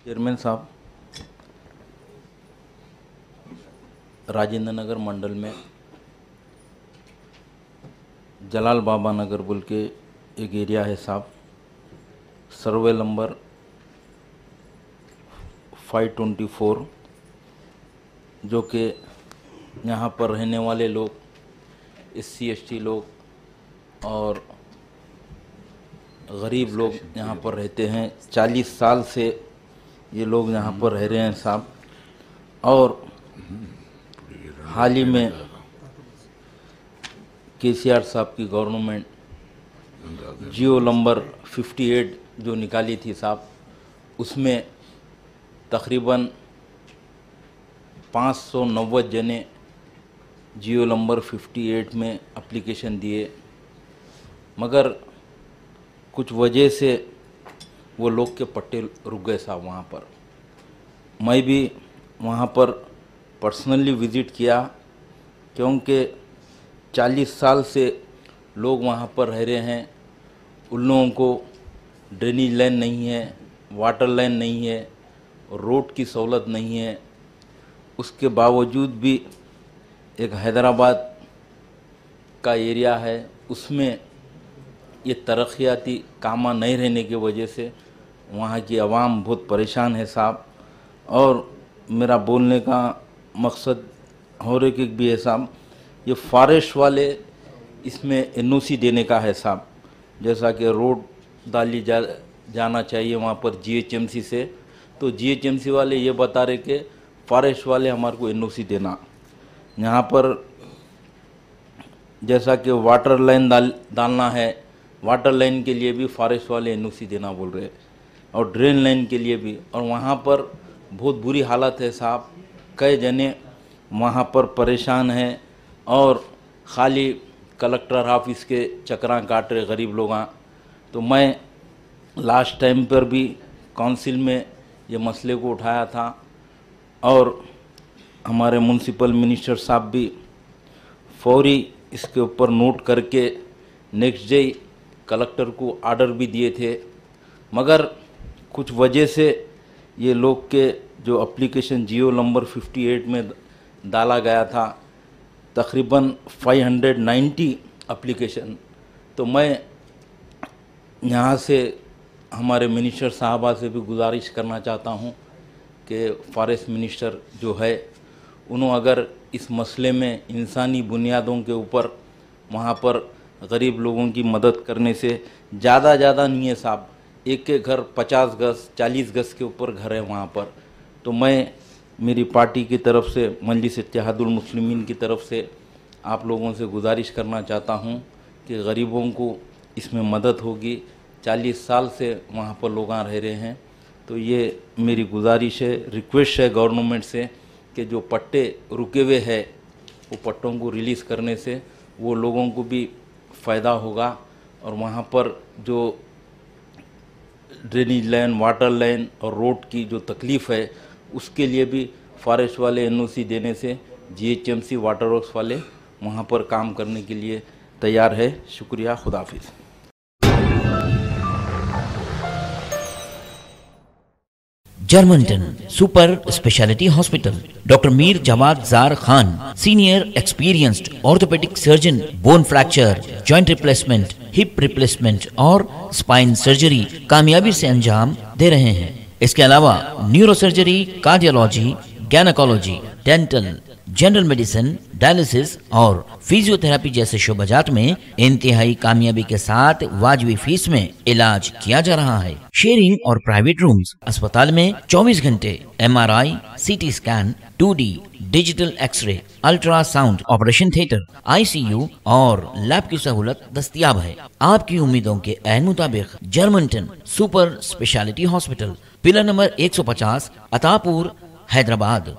Chairman साहब, राजेंद्र नगर मंडल में जलाल बाबा नगर बोल के एक एरिया है साहब, सर्वे नंबर 524, जो कि यहाँ पर रहने वाले लोग SC ST लोग और गरीब लोग यहाँ पर रहते हैं। 40 साल से ये लोग यहाँ पर रह रहे हैं साहब। और हाल ही में KCR साहब की गवर्नमेंट जियो नंबर 58 जो निकाली थी साहब, उसमें तकरीबन 590 जने जियो नंबर 58 में एप्लीकेशन दिए, मगर कुछ वजह से वो लोग के पट्टे रुक गए साहब। वहाँ पर मैं भी वहाँ पर पर्सनली विज़िट किया, क्योंकि 40 साल से लोग वहाँ पर रह रहे हैं। उन लोगों को ड्रेनेज लाइन नहीं है, वाटर लाइन नहीं है, रोड की सहूलत नहीं है। उसके बावजूद भी एक हैदराबाद का एरिया है, उसमें ये तरक्याती कामा नहीं रहने की वजह से वहाँ की आवाम बहुत परेशान है साहब। और मेरा बोलने का मकसद और एक भी है साहब, ये फॉरेस्ट वाले इसमें NOC देने का है साहब। जैसा कि रोड डाली जाना चाहिए वहाँ पर GHMC से, तो GHMC वाले ये बता रहे कि फॉरेस्ट वाले हमारे को NOC देना। यहाँ पर जैसा कि वाटर लाइन डालना है, वाटर लाइन के लिए भी फॉरेस्ट वाले NOC देना बोल रहे हैं, और ड्रेन लाइन के लिए भी। और वहाँ पर बहुत बुरी हालत है साहब, कई जने वहाँ पर परेशान हैं और खाली कलेक्टर ऑफिस के चक्रा काट रहे गरीब लोग। तो मैं लास्ट टाइम पर भी काउंसिल में ये मसले को उठाया था, और हमारे म्यूनसिपल मिनिस्टर साहब भी फौरी इसके ऊपर नोट करके नेक्स्ट डे कलेक्टर को आर्डर भी दिए थे। मगर कुछ वजह से ये लोग के जो एप्लीकेशन जियो नंबर 58 में डाला गया था, तकरीबन 590 एप्लीकेशन। तो मैं यहाँ से हमारे मिनिस्टर साहबा से भी गुजारिश करना चाहता हूँ कि फॉरेस्ट मिनिस्टर जो है, उन्होंने अगर इस मसले में इंसानी बुनियादों के ऊपर वहाँ पर गरीब लोगों की मदद करने से ज़्यादा नहीं है साहब, एक के घर 50 गज 40 गज के ऊपर घर है वहाँ पर। तो मैं मेरी पार्टी की तरफ से, मजलिस इत्तेहादुल मुस्लिमीन की तरफ से आप लोगों से गुजारिश करना चाहता हूँ कि गरीबों को इसमें मदद होगी। 40 साल से वहाँ पर लोग रह रहे हैं। तो ये मेरी गुजारिश है, रिक्वेस्ट है गवर्नमेंट से कि जो पट्टे रुके हुए हैं वो पट्टों को रिलीज़ करने से वो लोगों को भी फ़ायदा होगा, और वहाँ पर जो ड्रेनेज लाइन, वाटर लाइन और रोड की जो तकलीफ़ है, उसके लिए भी फॉरेस्ट वाले NOC देने से GHMC वाटर वर्क्स वाले वहाँ पर काम करने के लिए तैयार है। शुक्रिया, खुदा हाफिज़। Germanton super speciality hospital, doctor Mir Jawad Jar Khan, senior experienced orthopaedic surgeon, bone fracture, joint replacement, hip replacement और स्पाइन सर्जरी कामयाबी से अंजाम दे रहे हैं। इसके अलावा neuro surgery, cardiology, gynaecology, dental, general medicine, dialysis और फिजियोथेरेपी जैसे शोबाजात में इंतहाई कामयाबी के साथ वाजिबी फीस में इलाज किया जा रहा है। शेयरिंग और प्राइवेट रूम्स, अस्पताल में 24 घंटे MRI, CT scan, 2D digital x-ray, ultrasound, operation theatre, ICU और लैब की सहूलत दस्तयाब है। आपकी उम्मीदों के ऐन मुताबिक Germanton super speciality hospital, pillar number 150, Attapur, Hyderabad.